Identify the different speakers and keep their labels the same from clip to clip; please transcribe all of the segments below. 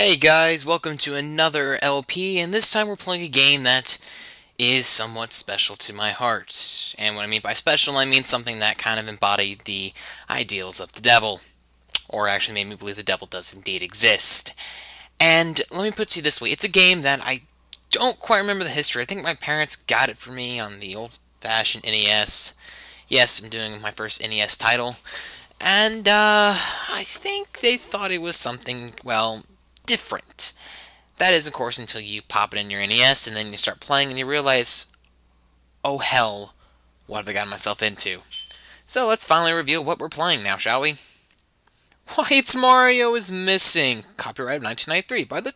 Speaker 1: Hey guys, welcome to another LP, and this time we're playing a game that is somewhat special to my heart. And what I mean by special, I mean something that kind of embodied the ideals of the devil. Or actually made me believe the devil does indeed exist. And let me put it to you this way, it's a game that I don't quite remember the history. I think my parents got it for me on the old-fashioned NES. Yes, I'm doing my first NES title. And, I think they thought it was something, well, different. That is, of course, until you pop it in your NES and then you start playing and you realize, oh hell, what have I gotten myself into? So let's finally reveal what we're playing now, shall we? Why, it's Mario is Missing! Copyright 1993 by the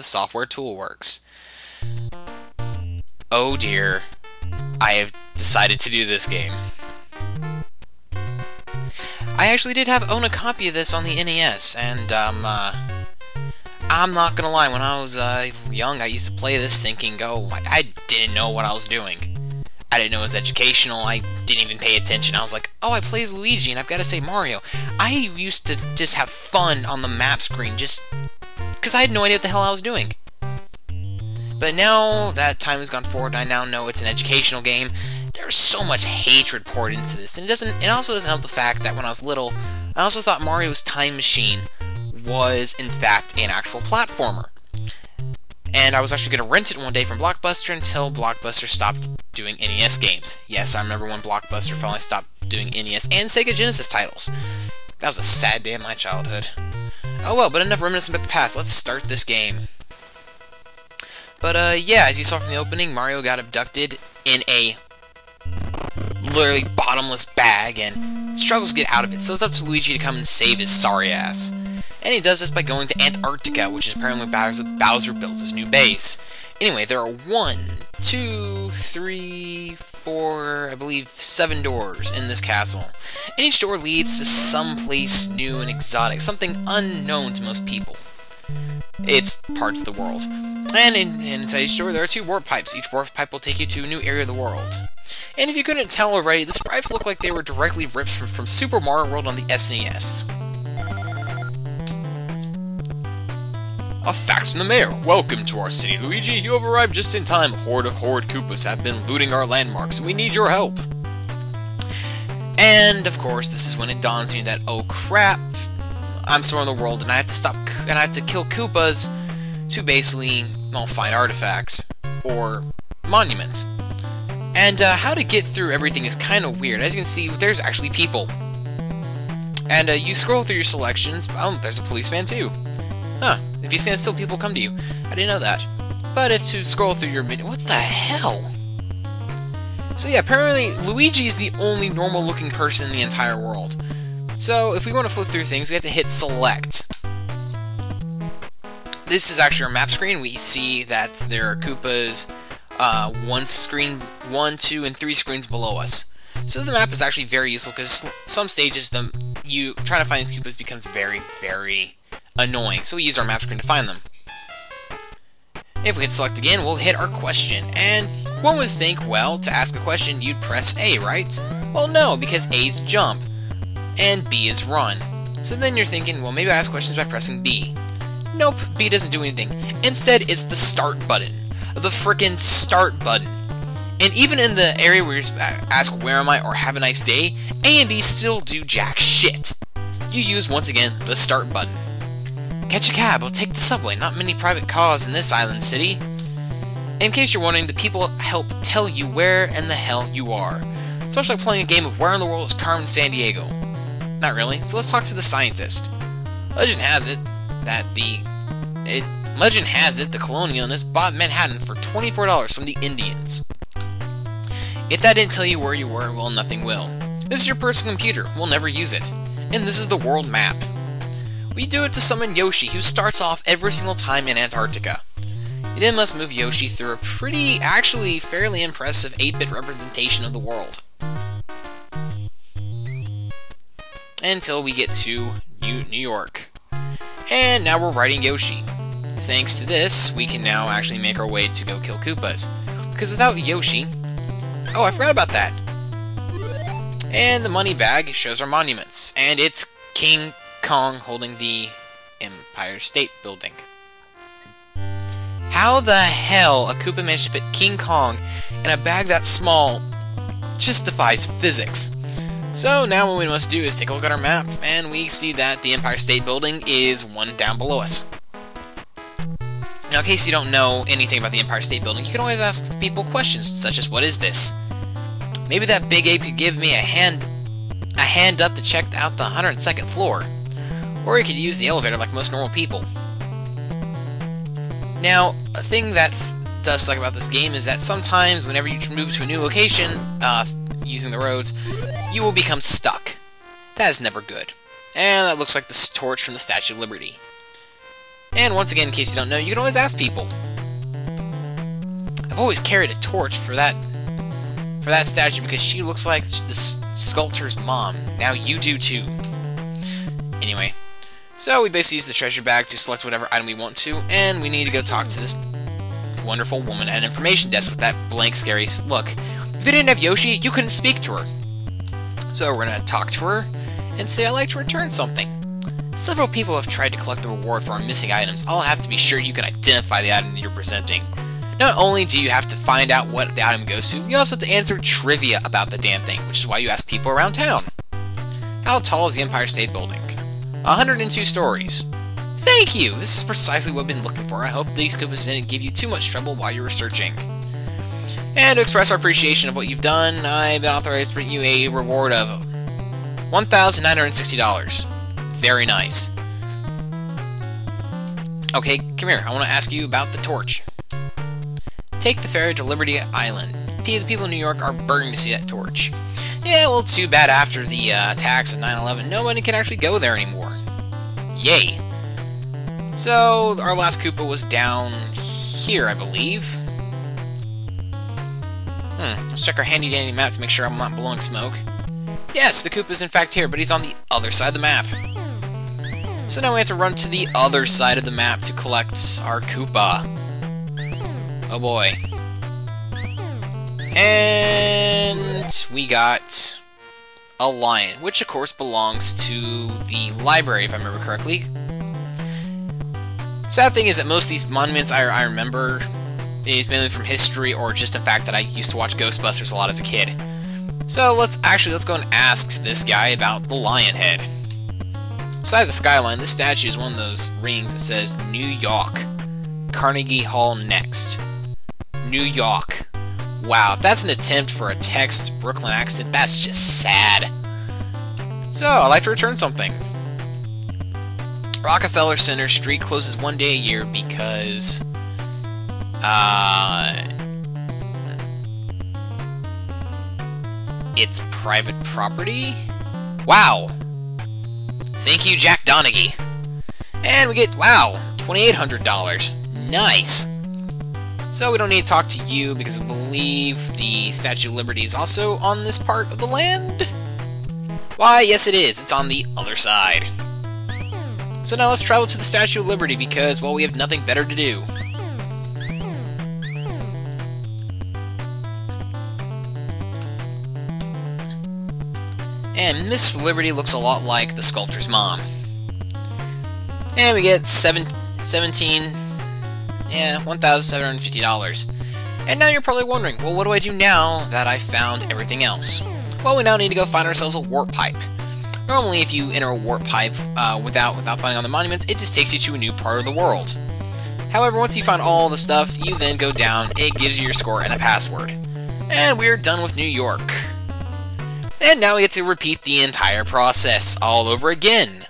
Speaker 1: Software Toolworks. Oh dear, I have decided to do this game. I actually did own a copy of this on the NES, and I'm not gonna lie, when I was young, I used to play this thinking, I didn't know what I was doing. I didn't know it was educational, I didn't even pay attention. I was like, oh, I play as Luigi, and I've got to say Mario. I used to just have fun on the map screen, just because I had no idea what the hell I was doing. But now that time has gone forward, I now know it's an educational game. There's so much hatred poured into this, and it also doesn't help the fact that when I was little, I also thought Mario's Time Machine was, in fact, an actual platformer. And I was actually going to rent it one day from Blockbuster until Blockbuster stopped doing NES games. Yes, I remember when Blockbuster finally stopped doing NES and Sega Genesis titles. That was a sad day of my childhood. Oh well, but enough reminiscing about the past. Let's start this game. But, yeah, as you saw from the opening, Mario got abducted in a literally bottomless bag and struggles to get out of it, so it's up to Luigi to come and save his sorry ass. And he does this by going to Antarctica, which is apparently where Bowser builds his new base. Anyway, there are 1, 2, 3, 4, I believe 7 doors in this castle. And each door leads to some place new and exotic, something unknown to most people. It's parts of the world. And inside each door there are 2 warp pipes. Each warp pipe will take you to a new area of the world. And if you couldn't tell already, the sprites look like they were directly ripped from Super Mario World on the SNES. A fax from the mayor. Welcome to our city, Luigi. You have arrived just in time. A horde of horrid Koopas have been looting our landmarks, and we need your help. And, of course, this is when it dawns on you that, oh crap, I'm somewhere in the world, and I have to kill Koopas to basically, well, find artifacts, or monuments. And how to get through everything is kind of weird. As you can see, there's actually people. And you scroll through your selections. Oh, there's a policeman too. Huh. If you stand still, people come to you. I didn't know that. But if to scroll through your menu... What the hell? So yeah, apparently Luigi is the only normal-looking person in the entire world. So if we want to flip through things, we have to hit select. This is actually our map screen. We see that there are Koopas... 1, 2, and 3 screens below us. So the map is actually very useful because some stages trying to find these Koopas becomes very, very annoying. So we use our map screen to find them. If we hit select again, we'll hit our question. And one would think, well, to ask a question, you'd press A, right? Well, no, because A is jump, and B is run. So then you're thinking, well, maybe I ask questions by pressing B. Nope, B doesn't do anything. Instead, it's the start button. The frickin' start button. And even in the area where you ask where am I or have a nice day, A and B still do jack shit. You use, once again, the start button. Catch a cab or take the subway, not many private cars in this island city. In case you're wondering, the people help tell you where in the hell you are. It's much like playing a game of Where in the World is Carmen Sandiego. Not really, so let's talk to the scientist. Legend has it the colonialists bought Manhattan for $24 from the Indians. If that didn't tell you where you were, well, nothing will. This is your personal computer. We'll never use it. And this is the world map. We do it to summon Yoshi, who starts off every single time in Antarctica. You then must move Yoshi through a actually fairly impressive 8-bit representation of the world. Until we get to New York. And now we're riding Yoshi. Thanks to this, we can now actually make our way to go kill Koopas. Because without Yoshi... Oh, I forgot about that! And the money bag shows our monuments. And it's King Kong holding the Empire State Building. How the hell a Koopa managed to fit King Kong in a bag that small just defies physics. So now what we must do is take a look at our map, and we see that the Empire State Building is one down below us. Now, in case you don't know anything about the Empire State Building, you can always ask people questions such as, what is this? Maybe that big ape could give me a hand up to check out the 102nd floor. Or he could use the elevator like most normal people. Now, a thing that does suck about this game is that sometimes whenever you move to a new location, using the roads, you will become stuck. That is never good. And that looks like the torch from the Statue of Liberty. And once again, in case you don't know, you can always ask people. I've always carried a torch for that statue because she looks like the sculptor's mom. Now you do too. Anyway, so we basically use the treasure bag to select whatever item we want to, and we need to go talk to this wonderful woman at an information desk with that blank, scary look. If you didn't have Yoshi, you couldn't speak to her. So we're gonna talk to her and say I'd like to return something. Several people have tried to collect the reward for our missing items. I'll have to be sure you can identify the item that you're presenting. Not only do you have to find out what the item goes to, you also have to answer trivia about the damn thing, which is why you ask people around town. How tall is the Empire State Building? 102 stories. Thank you! This is precisely what I've been looking for. I hope these Koopas didn't give you too much trouble while you were searching. And to express our appreciation of what you've done, I've been authorized to bring you a reward of $1,960. Very nice. Okay, come here. I want to ask you about the torch. Take the ferry to Liberty Island. The people in New York are burning to see that torch. Yeah, well, too bad after the attacks of 9/11, nobody can actually go there anymore. Yay. So, our last Koopa was down here, I believe. Let's check our handy-dandy map to make sure I'm not blowing smoke. Yes, the Koopa's in fact here, but he's on the other side of the map. So now we have to run to the other side of the map to collect our Koopa. Oh boy. And we got a lion, which of course belongs to the library, if I remember correctly. Sad thing is that most of these monuments I remember is mainly from history or just the fact that I used to watch Ghostbusters a lot as a kid. So let's go and ask this guy about the lion head. Besides the skyline, this statue is one of those rings that says New York. Carnegie Hall next. New York. Wow, if that's an attempt for a text Brooklyn accent, that's just sad. So, I'd like to return something. Rockefeller Center Street closes one day a year because... it's private property? Wow! Thank you, Jack Donaghy. And we get, wow, $2,800. Nice! So we don't need to talk to you because I believe the Statue of Liberty is also on this part of the land? Why, yes it is. It's on the other side. So now let's travel to the Statue of Liberty because, well, we have nothing better to do. And Miss Liberty looks a lot like the sculptor's mom. And we get $1,750. And now you're probably wondering, well, what do I do now that I found everything else? Well, we now need to go find ourselves a warp pipe. Normally, if you enter a warp pipe without finding all the monuments, it just takes you to a new part of the world. However, once you find all the stuff, you then go down, it gives you your score and a password. And we're done with New York. And now we get to repeat the entire process all over again.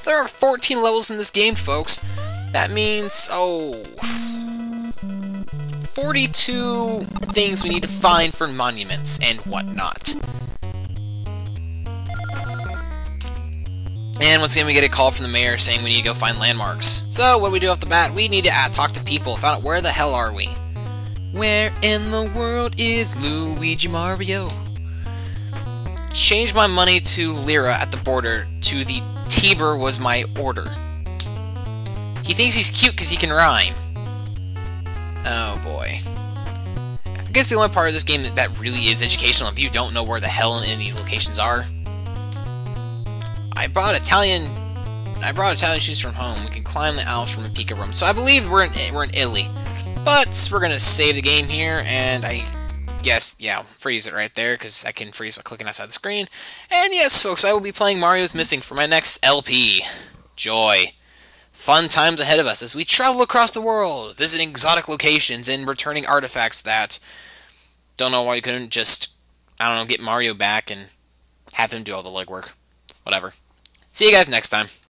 Speaker 1: There are 14 levels in this game, folks. That means, 42 things we need to find for monuments and whatnot. And once again, we get a call from the mayor saying we need to go find landmarks. So, what do we do off the bat? We need to talk to people, find out where the hell are we. Where in the world is Luigi Mario? Change my money to Lira at the border to the Tiber was my order. He thinks he's cute because he can rhyme. Oh boy. I guess the only part of this game that really is educational if you don't know where the hell any of these locations are. I brought Italian I brought Italian shoes from home. We can climb the Alps from the Pika room. So I believe we're in Italy. But we're gonna save the game here, and I guess, yeah, freeze it right there, because I can freeze by clicking outside the screen. And yes, folks, I will be playing Mario's Missing for my next LP. Joy. Fun times ahead of us as we travel across the world, visiting exotic locations and returning artifacts that... Don't know why you couldn't just, I don't know, get Mario back and have him do all the legwork. Whatever. See you guys next time.